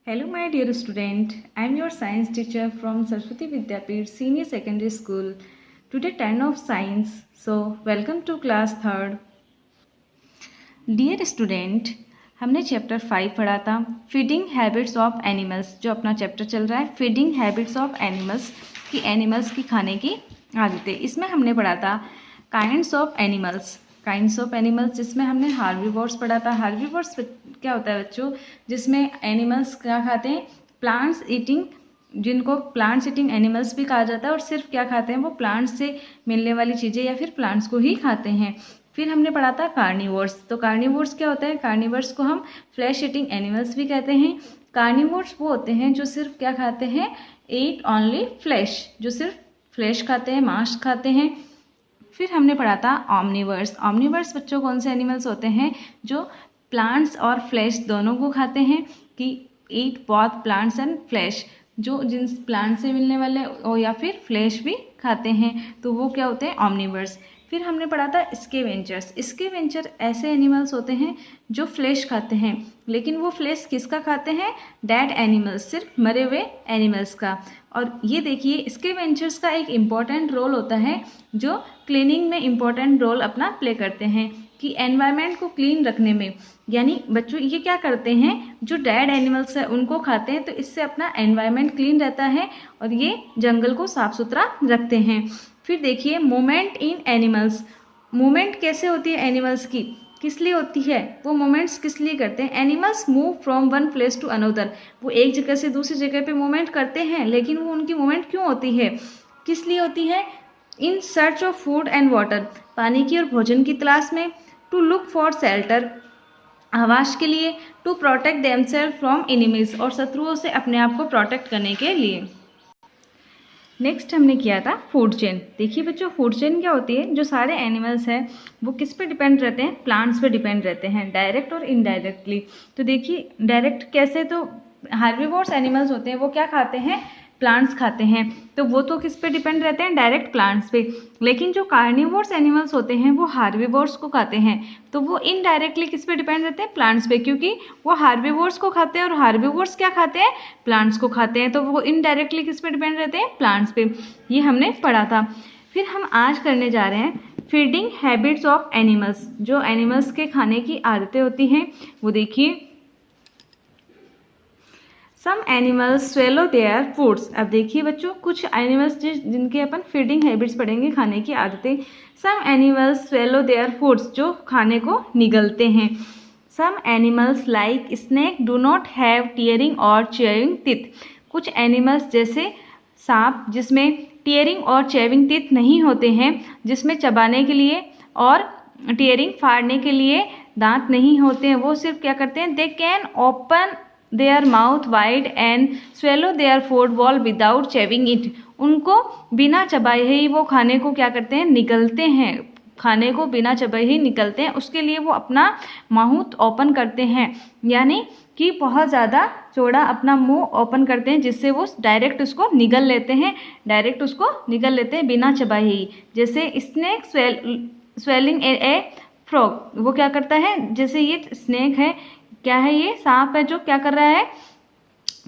Hello my dear student, I am your science teacher from Saraswati Vidyapeeth Senior Secondary School. Today 10 of science, so welcome to class 3rd. Dear student, हमने chapter 5 पढ़ा था feeding habits of animals. जो अपना chapter चल रहा है feeding habits of animals की animals की खाने की आदतें। इसमें हमने पढ़ा था काइंड्स ऑफ एनिमल्स जिसमें हमने हार्बीवोर्स पढ़ा था। हार्बीवोर्स क्या होता है बच्चों, जिसमें एनिमल्स क्या खाते हैं, प्लांट्स ईटिंग, जिनको प्लांट्स ईटिंग एनिमल्स भी कहा जाता है। और सिर्फ क्या खाते हैं, वो प्लांट्स से मिलने वाली चीज़ें या फिर प्लांट्स को ही खाते हैं। फिर हमने पढ़ा था कार्निवोर्स। तो कार्निवोर्स क्या होता है, कार्निवोर्स को हम फ्लैश ईटिंग एनिमल्स भी कहते हैं। कार्निवोर्स वो होते हैं जो सिर्फ क्या खाते हैं, ईट ओनली फ्लैश, जो सिर्फ फ्लैश खाते हैं, मांस खाते हैं। फिर हमने पढ़ा था ऑमनिवर्स। ऑमनिवर्स बच्चों कौन से एनिमल्स होते हैं, जो प्लांट्स और फ्लैश दोनों को खाते हैं, कि eat both plants and flash, जो जिन प्लांट से मिलने वाले और या फिर फ्लैश भी खाते हैं, तो वो क्या होते हैं, ऑमनिवर्स। फिर हमने पढ़ा था स्कैवेंजर्स। स्कैवेंजर ऐसे एनिमल्स होते हैं जो फ्लैश खाते हैं, लेकिन वो फ्लैश किसका खाते हैं, डेड एनिमल्स, सिर्फ मरे हुए एनिमल्स का। और ये देखिए स्कैवेंजर्स का एक इम्पॉर्टेंट रोल होता है, जो क्लीनिंग में इम्पॉर्टेंट रोल अपना प्ले करते हैं, कि एनवायरनमेंट को क्लीन रखने में। यानी बच्चों ये क्या करते हैं, जो डेड एनिमल्स है उनको खाते हैं, तो इससे अपना एनवायरनमेंट क्लीन रहता है और ये जंगल को साफ सुथरा रखते हैं। फिर देखिए मूवमेंट इन एनिमल्स। मूवमेंट कैसे होती है एनिमल्स की, किस लिए होती है, वो मूवमेंट्स किस लिए करते हैं। Animals move from one place to another. वो एक जगह से दूसरी जगह पे मूवमेंट करते हैं, लेकिन वो उनकी मूवमेंट क्यों होती है, किस लिए होती है, in search of food and water, पानी की और भोजन की तलाश में। टू लुक फॉर शेल्टर, आवास के लिए। To protect themselves from enemies, और शत्रुओं से अपने आप को प्रोटेक्ट करने के लिए। नेक्स्ट हमने किया था फूड चेन। देखिए बच्चों फूड चेन क्या होती है, जो सारे एनिमल्स हैं वो किस पे डिपेंड रहते हैं, प्लांट्स पे डिपेंड रहते हैं, डायरेक्ट और इनडायरेक्टली। तो देखिए डायरेक्ट कैसे, तो हार्बीवोर्स एनिमल्स होते हैं वो क्या खाते हैं, प्लांट्स खाते हैं, तो वो तो किस पे डिपेंड रहते हैं, डायरेक्ट प्लांट्स पे। लेकिन जो कार्निवोर्स एनिमल्स होते हैं वो हार्बीवोर्स को खाते हैं, तो वो इनडायरेक्टली किस पे डिपेंड रहते हैं, प्लांट्स पे, क्योंकि वो हार्बीवोर्स को खाते हैं और हार्बीवोर्स क्या खाते हैं, प्लांट्स को खाते हैं, तो वो इनडायरेक्टली किस पे डिपेंड रहते हैं, प्लांट्स पे। ये हमने पढ़ा था। फिर हम आज करने जा रहे हैं फीडिंग हैबिट्स ऑफ एनिमल्स। जो एनिमल्स के खाने की आदतें होती हैं वो देखिए। Some animals swallow their foods. अब देखिए बच्चों कुछ एनिमल्स जिनके अपन फीडिंग हैबिट्स पढ़ेंगे, खाने की आदतें। Some animals swallow their foods, जो खाने को निगलते हैं। Some animals like snake do not have tearing और चेविंग टीथ। कुछ एनिमल्स जैसे सांप, जिसमें टीयरिंग और चेविंग टीथ नहीं होते हैं, जिसमें चबाने के लिए और टीयरिंग फाड़ने के लिए दांत नहीं होते हैं, वो सिर्फ क्या करते हैं, they can open their mouth wide and swallow their food ball without chewing it. उनको बिना चबाए ही वो खाने को क्या करते हैं, निगलते हैं, खाने को बिना चबाए ही निकलते हैं। उसके लिए वो अपना माउथ ओपन करते हैं, यानी कि बहुत ज़्यादा चौड़ा अपना मुंह ओपन करते हैं, जिससे वो डायरेक्ट उसको निगल लेते हैं, बिना चबाए ही। जैसे स्नेक स्वेलिंग ए फ्रॉग, वो क्या करता है, जैसे ये स्नेक है, क्या है, ये सांप है, जो क्या कर रहा है,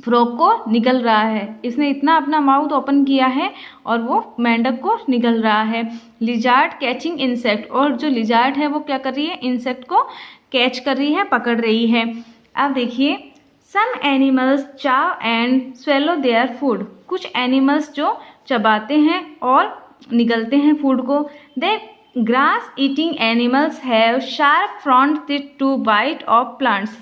फ्रॉग को निगल रहा है। इसने इतना अपना माउथ ओपन किया है और वो मेंढक को निगल रहा है। लिजार्ड कैचिंग इंसेक्ट, और जो लिजार्ड है वो क्या कर रही है, इंसेक्ट को कैच कर रही है, पकड़ रही है। अब देखिए some animals chew and swallow their food. कुछ एनिमल्स जो चबाते हैं और निगलते हैं फूड को। They grass eating animals have sharp front teeth to bite off plants.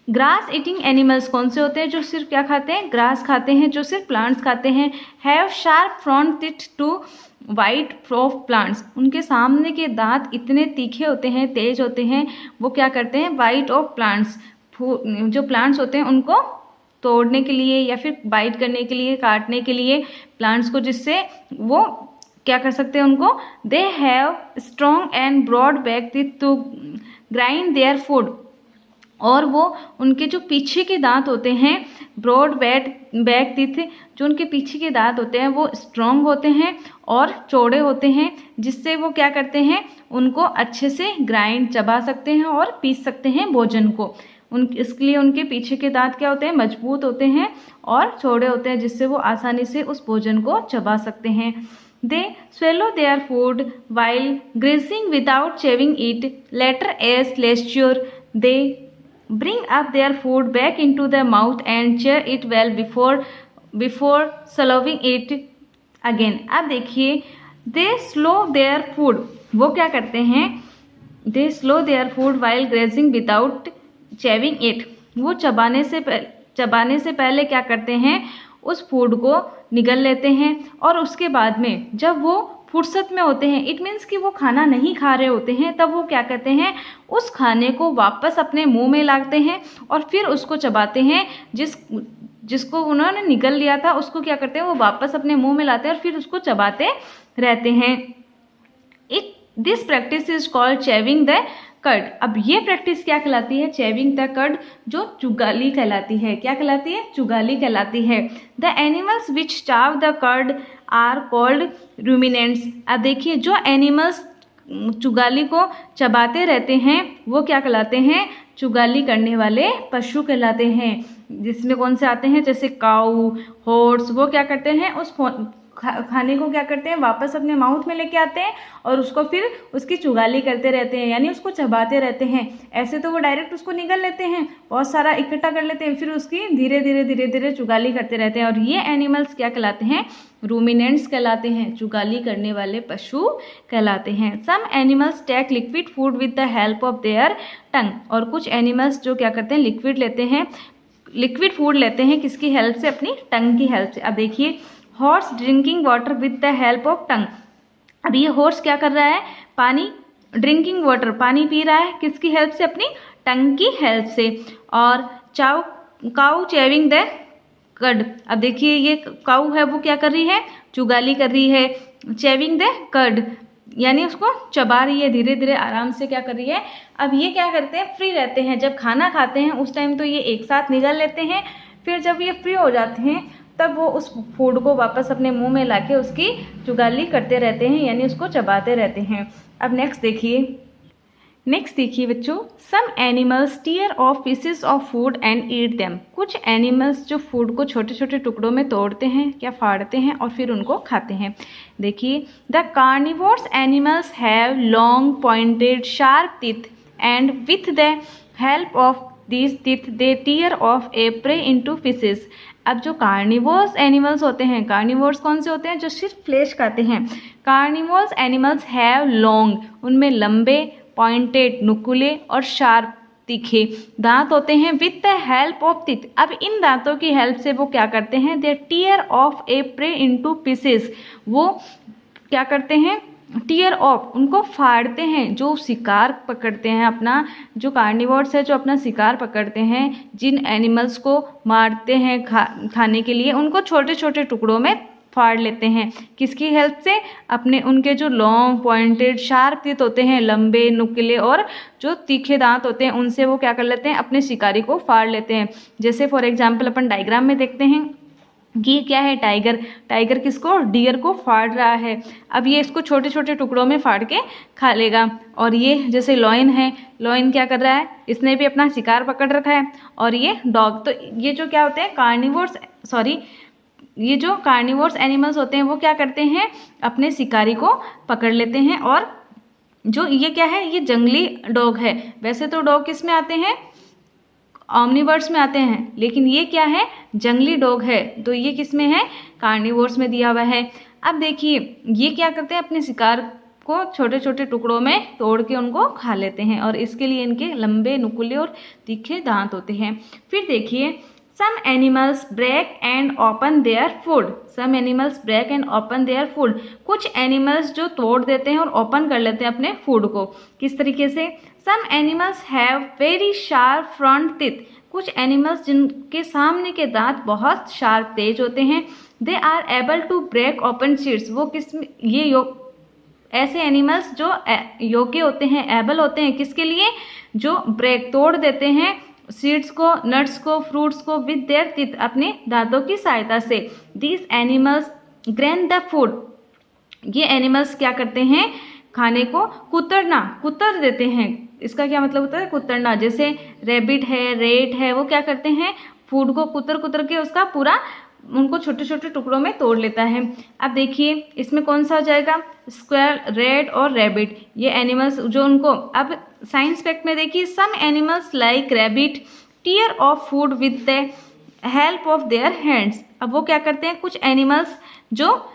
Grass eating animals कौन से होते हैं, जो सिर्फ क्या खाते हैं, ग्रास खाते हैं, जो सिर्फ प्लांट्स खाते हैं। Have sharp front teeth to bite off plants. उनके सामने के दांत इतने तीखे होते हैं, तेज होते हैं, वो क्या करते हैं, बाइट ऑफ प्लांट्स, जो प्लांट्स होते हैं उनको तोड़ने के लिए या फिर बाइट करने के लिए, काटने के लिए प्लांट्स को, जिससे वो क्या कर सकते हैं उनको। They have strong and broad back teeth to grind their food. और वो उनके जो पीछे के दांत होते हैं, ब्रॉड बैक टीथ, जो उनके पीछे के दांत होते हैं वो स्ट्रॉन्ग होते हैं और चौड़े होते हैं, जिससे वो क्या करते हैं, उनको अच्छे से ग्राइंड चबा सकते हैं और पीस सकते हैं भोजन को। इसके लिए उनके पीछे के दांत क्या होते हैं, मजबूत होते हैं और चौड़े होते हैं, जिससे वो आसानी से उस भोजन को चबा सकते हैं। They swallow their food while grazing without chewing it. Later, as leisure, they bring up their food back into their mouth and chew it well before swallowing it again. अब देखिए, they slow their food. वो क्या करते हैं, they slow their food while grazing without chewing it. वो चबाने से पहले क्या करते हैं, उस फूड को निगल लेते हैं और उसके बाद में जब वो फुर्सत में होते हैं, इट मीन्स कि वो खाना नहीं खा रहे होते हैं, तब वो क्या करते हैं, उस खाने को वापस अपने मुंह में लाते हैं और फिर उसको चबाते हैं। जिसको उन्होंने निगल लिया था उसको क्या करते हैं, वो वापस अपने मुंह में लाते हैं और फिर उसको चबाते रहते हैं। This practice is called chewing the curd. अब ये प्रैक्टिस क्या कहलाती है, चेविंग द कर्ड, जो चुगाली कहलाती है। क्या कहलाती है, चुगाली कहलाती है। The animals which chew the curd are called ruminants. अब देखिए, जो एनिमल्स चुगाली को चबाते रहते हैं वो क्या कहलाते हैं, चुगाली करने वाले पशु कहलाते हैं। जिसमें कौन से आते हैं, जैसे काऊ, हॉर्स, वो क्या करते हैं, उस खाने को क्या करते हैं, वापस अपने माउथ में लेके आते हैं और उसको फिर उसकी चुगाली करते रहते हैं, यानी उसको चबाते रहते हैं। ऐसे तो वो डायरेक्ट उसको निगल लेते हैं, बहुत सारा इकट्ठा कर लेते हैं, फिर उसकी धीरे धीरे चुगाली करते रहते हैं। और ये एनिमल्स क्या कहलाते हैं, रूमिनेंट्स कहलाते हैं, चुगाली करने वाले पशु कहलाते हैं। Some animals take liquid food with the help of their tongue. और कुछ एनिमल्स जो क्या करते हैं, लिक्विड फूड लेते हैं किसकी हेल्प से, अपनी टंग की हेल्प से। अब देखिए, horse drinking water with the help of tongue. अब ये हॉर्स क्या कर रहा है, ड्रिंकिंग वाटर, पानी पी रहा है किसकी हेल्प से, अपनी टंग की हेल्प से। और काऊ चेविंग द कर्ड। अब देखिए, ये काऊ है वो क्या कर रही है, चुगाली कर रही है। चेविंग द कर्ड यानी उसको चबा रही है, धीरे धीरे आराम से क्या कर रही है। अब ये क्या करते हैं, फ्री रहते हैं, जब खाना खाते हैं उस टाइम तो ये एक साथ निगल लेते हैं, फिर जब ये फ्री हो जाते हैं तब वो उस फूड को वापस अपने मुंह में लाके उसकी चुगाली करते रहते हैं, यानी उसको चबाते रहते हैं। अब नेक्स्ट देखिए बच्चों, some animals tear off pieces of food and eat them. कुछ एनिमल्स जो फूड को छोटे छोटे टुकड़ों में तोड़ते हैं या फाड़ते हैं और फिर उनको खाते हैं। देखिए, the carnivores animals have long pointed sharp teeth and with the help of these teeth they tear off a prey into pieces. अब जो कार्निवोर्स एनिमल्स होते हैं, कार्निवोर्स कौन से होते हैं, जो सिर्फ फ्लेश खाते हैं। कार्निवोर्स एनिमल्स हैव लॉन्ग, उनमें लंबे, पॉइंटेड, नुकीले और शार्प, तीखे दांत होते हैं। With the help of teeth. अब इन दांतों की हेल्प से वो क्या करते हैं, they tear off a prey into pieces. वो क्या करते हैं, टीयर ऑफ, उनको फाड़ते हैं। जो शिकार पकड़ते हैं, अपना जो कार्निवोर्स है जो अपना शिकार पकड़ते हैं, जिन एनिमल्स को मारते हैं खाने के लिए, उनको छोटे छोटे टुकड़ों में फाड़ लेते हैं। किसकी हेल्प से, अपने उनके जो लॉन्ग पॉइंटेड शार्प टीथ होते हैं, लंबे, नुकीले और जो तीखे दांत होते हैं, उनसे वो क्या कर लेते हैं, अपने शिकारी को फाड़ लेते हैं। जैसे फॉर एग्जाम्पल अपन डायग्राम में देखते हैं, ये क्या है, टाइगर किसको, डियर को फाड़ रहा है। अब ये इसको छोटे छोटे टुकड़ों में फाड़ के खा लेगा। और ये जैसे लॉयन है, लॉयन क्या कर रहा है, इसने भी अपना शिकार पकड़ रखा है। और ये डॉग, तो ये जो क्या होते हैं, ये जो कार्निवोर्स एनिमल्स होते हैं वो क्या करते हैं, अपने शिकारी को पकड़ लेते हैं। और जो ये क्या है, ये जंगली डॉग है। वैसे तो डॉग किस में आते हैं, ऑमनिवर्स में आते हैं, लेकिन ये क्या है, जंगली डॉग है, तो ये किस में है, कार्निवोर्स में दिया हुआ है। अब देखिए, ये क्या करते हैं, अपने शिकार को छोटे छोटे टुकड़ों में तोड़ के उनको खा लेते हैं, और इसके लिए इनके लंबे, नुकीले और तीखे दांत होते हैं। फिर देखिए, some animals break and open their food. Some animals break and open their food. कुछ एनिमल्स जो तोड़ देते हैं और ओपन कर लेते हैं अपने फूड को। किस तरीके से, some animals have very sharp front teeth. कुछ एनिमल्स जिनके सामने के दांत बहुत शार्प, तेज होते हैं। They are able to break open seeds. वो ऐसे एनिमल्स जो योग्य होते हैं, एबल होते हैं किसके लिए, जो ब्रेक, तोड़ देते हैं सीड्स को, नट्स को, फ्रूट्स को विद देयर टीथ, अपने दांतों की सहायता से। These animals grain the food. ये एनिमल्स क्या करते हैं, खाने को कुतर देते हैं। इसका क्या मतलब होता है? कुतरना। जैसे रैबिट है, रेट है, वो क्या करते हैं? फूड को कुतर कुतर के उसका पूरा उनको छोटे छोटे टुकड़ों में तोड़ लेता है। अब देखिए इसमें कौन सा हो जाएगा? स्क्वायर, रेट और रैबिट, ये एनिमल्स जो उनको, अब साइंस फैक्ट में देखिए, some animals like rabbit tear off food with the help of their hands. अब वो क्या करते हैं? कुछ एनिमल्स जो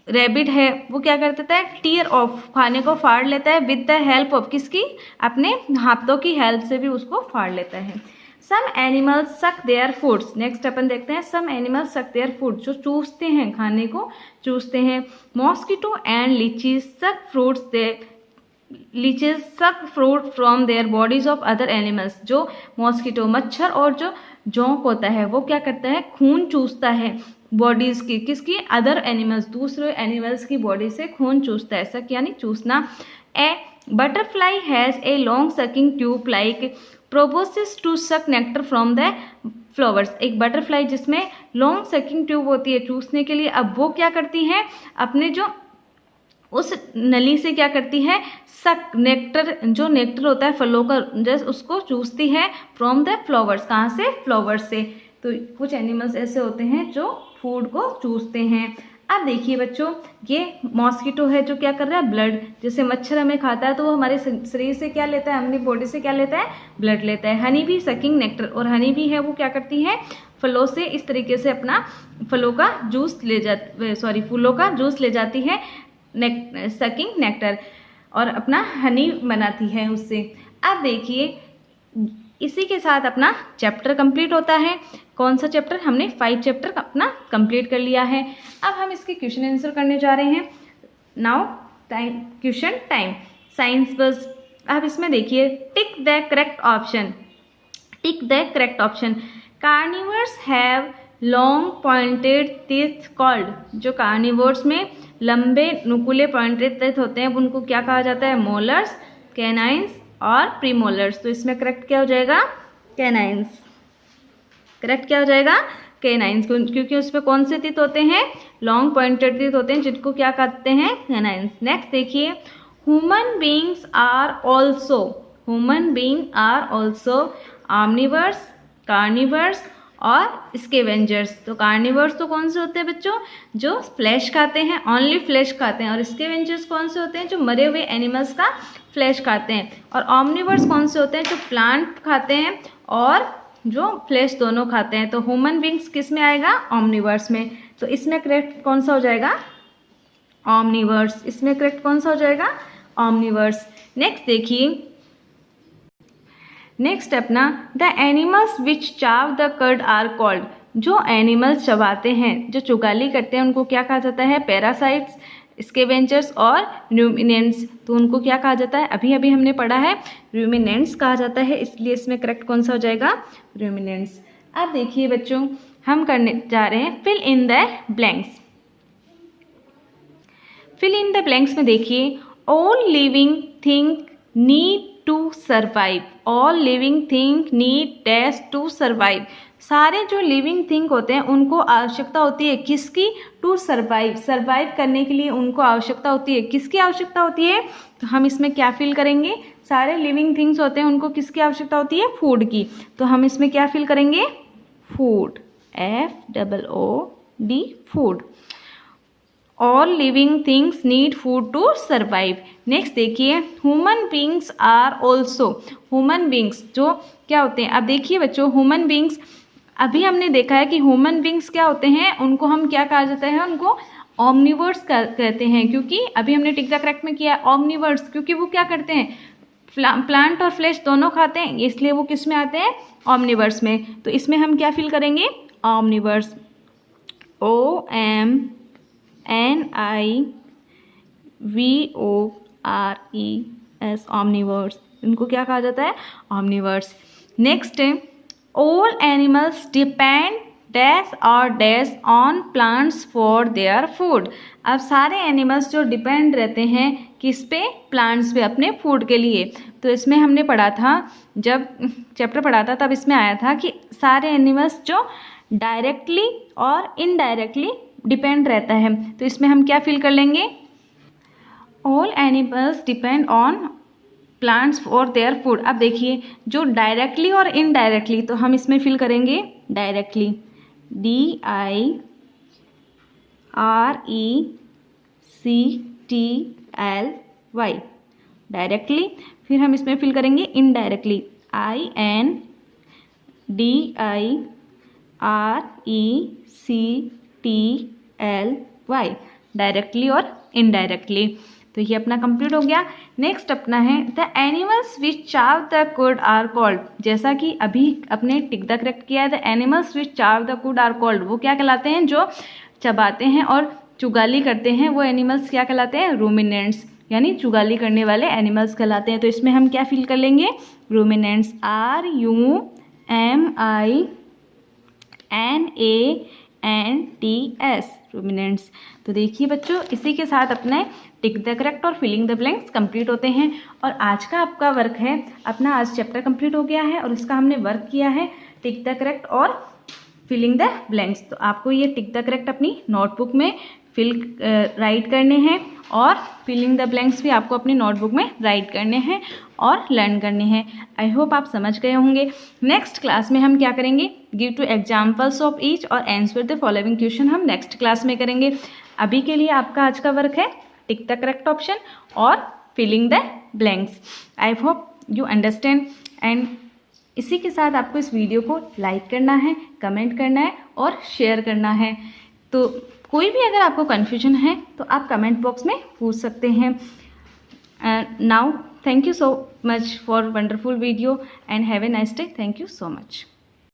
रैबिट है वो क्या करता है? टीयर ऑफ, खाने को फाड़ लेता है, विद द हेल्प ऑफ, किसकी? अपने हाथों की हेल्प से भी उसको फाड़ लेता है। सम एनिमल्स सक देयर फूड्स। नेक्स्ट अपन देखते हैं, सम एनिमल्स सक देयर फूड, जो चूसते हैं, खाने को चूसते हैं। मॉस्किटो एंड लीचीज सक फ्रूट्स दे, लीचेस सक fruit from their bodies of other animals. जो मॉस्किटो, मच्छर और जो जोंक होता है वो क्या करता है? खून चूसता है बॉडीज की, किसकी? अदर एनिमल्स, दूसरे एनिमल्स की बॉडी से खून चूसता है। सक यानी चूसना। A butterfly has a long sucking tube like proboscis to suck nectar from the flowers. एक बटरफ्लाई जिसमें लॉन्ग सकिंग ट्यूब होती है चूसने के लिए, अब वो क्या करती है? अपने जो उस नली से क्या करती है? सक, नेक्टर, जो नेक्टर होता है फलों का, जस्ट उसको चूसती है फ्रॉम द फ्लावर्स। कहाँ से? फ्लावर्स से। तो कुछ एनिमल्स ऐसे होते हैं जो फूड को चूसते हैं। अब देखिए बच्चों, ये मॉस्किटो है जो क्या कर रहा है? ब्लड। जैसे मच्छर हमें खाता है तो वो हमारे शरीर से क्या लेता है? अपनी बॉडी से क्या लेता है? ब्लड लेता है। हनी भी सकिंग नेक्टर, और हनी भी है वो क्या करती है? फलों से इस तरीके से अपना फलों का जूस ले जाती, सॉरी फूलों का जूस ले जाती है, सकिंग नेक्टर, और अपना हनी बनाती है उससे। अब देखिए इसी के साथ अपना चैप्टर कंप्लीट होता है। कौन सा चैप्टर? हमने 5 चैप्टर अपना कंप्लीट कर लिया है। अब हम इसके क्वेश्चन आंसर करने जा रहे हैं। Now time, question time, science बस। अब इसमें देखिए, टिक the correct option, tick the correct option. Carnivores have long pointed teeth called. जो कार्निवर्स में लंबे नुकीले पॉइंटेड टीथ होते हैं उनको क्या कहा जाता है? मोलर्स, कैनाइंस और प्रीमोलर्स। तो इसमें करेक्ट क्या हो जाएगा? कैनाइंस। करेक्ट क्या हो जाएगा? कैनाइंस, क्योंकि उसमें कौन से टीथ होते हैं? लॉन्ग पॉइंटेड टीथ होते हैं, जिनको क्या कहते हैं? कैनाइंस। नेक्स्ट देखिए, human beings are also, human being are also omnivores, carnivores और स्केवेंजर्स। तो कार्निवर्स तो कौन से होते हैं बच्चों? जो फ्लैश खाते हैं, ओनली फ्लैश खाते हैं। और स्केवेंजर्स कौन से होते हैं? जो मरे हुए एनिमल्स का फ्लैश खाते हैं। और ऑमनिवर्स कौन से होते हैं? जो प्लांट खाते हैं और जो फ्लैश दोनों खाते हैं। तो ह्यूमन बींग्स किस में आएगा? ऑमनिवर्स में। तो इसमें करेक्ट कौन सा हो जाएगा? ऑमनिवर्स। इसमें करेक्ट कौन सा हो जाएगा? ऑमनिवर्स। नेक्स्ट देखिए, नेक्स्ट अपना, the animals which chew the curd are called. जो एनिमल्स चबाते हैं, जो चुगाली करते हैं, उनको क्या कहा जाता है? पैरासाइट्स, स्केवेंजर्स और रूमिनेंट्स। तो उनको क्या कहा जाता है? अभी अभी हमने पढ़ा है, रूमिनेंट्स कहा जाता है। इसलिए इसमें करेक्ट कौन सा हो जाएगा? रूमिनेंट्स। अब देखिए बच्चों, हम करने जा रहे हैं fill in the blanks. Fill in the blanks में देखिए, all living thing need to survive, all living thing need dash to survive. सारे जो लिविंग थिंग होते हैं उनको आवश्यकता होती है किसकी? टू सर्वाइव, सर्वाइव करने के लिए उनको आवश्यकता होती है। किसकी आवश्यकता होती है? तो हम इसमें क्या फिल करेंगे? सारे लिविंग थिंग्स होते हैं उनको किसकी आवश्यकता होती है? फूड की। तो हम इसमें क्या फिल करेंगे? Food, FOOD, food. All living things need food to survive. Next देखिए, human beings are also, human beings जो क्या होते हैं? अब देखिए बच्चों, ह्यूमन बींग्स, अभी हमने देखा है कि ह्यूमन बींग्स क्या होते हैं? उनको हम क्या कहा जाता है? उनको ऑमनिवर्स कहते हैं। क्योंकि अभी हमने टिक द करेक्ट में किया ऑमनिवर्स, क्योंकि वो क्या करते हैं? प्लांट और फ्लैश दोनों खाते हैं, इसलिए वो किस में आते हैं? ऑमनिवर्स में। तो इसमें हम क्या फिल करेंगे? Omnivores, OMNIVORES, omnivores. इनको क्या कहा जाता है? Omnivores. Next, all animals depend dash और dash on plants for their food. अब सारे एनिमल्स जो डिपेंड रहते हैं किस पे? प्लांट्स पे, अपने फूड के लिए। तो इसमें हमने पढ़ा था, जब चैप्टर पढ़ा था तब इसमें आया था कि सारे एनिमल्स जो डायरेक्टली और इनडायरेक्टली डिपेंड रहता है। तो इसमें हम क्या फिल कर लेंगे? All animals depend on plants for their food. अब देखिए जो डायरेक्टली और इनडायरेक्टली, तो हम इसमें फिल करेंगे डायरेक्टली, DIRECTLY, डायरेक्टली। फिर हम इसमें फिल करेंगे इनडायरेक्टली, INDIRECTLY, डायरेक्टली और इनडायरेक्टली। तो ये अपना कंप्लीट हो गया। नेक्स्ट अपना है the animals which chew the could are called. जैसा कि अभी अपने टिक द करेक्ट किया है, the animals which chew the could are called, वो क्या कहलाते हैं? जो चबाते हैं और चुगाली करते हैं, वो एनिमल्स क्या कहलाते हैं? रूमिनेंट्स, यानी चुगाली करने वाले एनिमल्स कहलाते हैं। तो इसमें हम क्या फिल कर लेंगे? Ruminants, RUMINANTS, ruminants. तो देखिए बच्चों, इसी के साथ अपने टिक द करेक्ट और फिलिंग द ब्लैंक्स कंप्लीट होते हैं। और आज का आपका वर्क है अपना, आज चैप्टर कंप्लीट हो गया है और इसका हमने वर्क किया है टिक द करेक्ट और फिलिंग द ब्लैंक्स। तो आपको ये टिक द करेक्ट अपनी नोटबुक में राइट करने हैं और फिलिंग द ब्लैंक्स भी आपको अपनी नोटबुक में राइट करने हैं और लर्न करने हैं। आई होप आप समझ गए होंगे। नेक्स्ट क्लास में हम क्या करेंगे? Give two examples of each और आंसर द फॉलोइंग क्वेश्चन हम नेक्स्ट क्लास में करेंगे। अभी के लिए आपका आज का वर्क है टिक द करेक्ट ऑप्शन और filling the blanks. I hope you understand. And इसी के साथ आपको इस वीडियो को लाइक करना है, कमेंट करना है और शेयर करना है। तो कोई भी अगर आपको कन्फ्यूजन है तो आप कमेंट बॉक्स में पूछ सकते हैं। Now thank you so much for wonderful video and have a nice day. Thank you so much.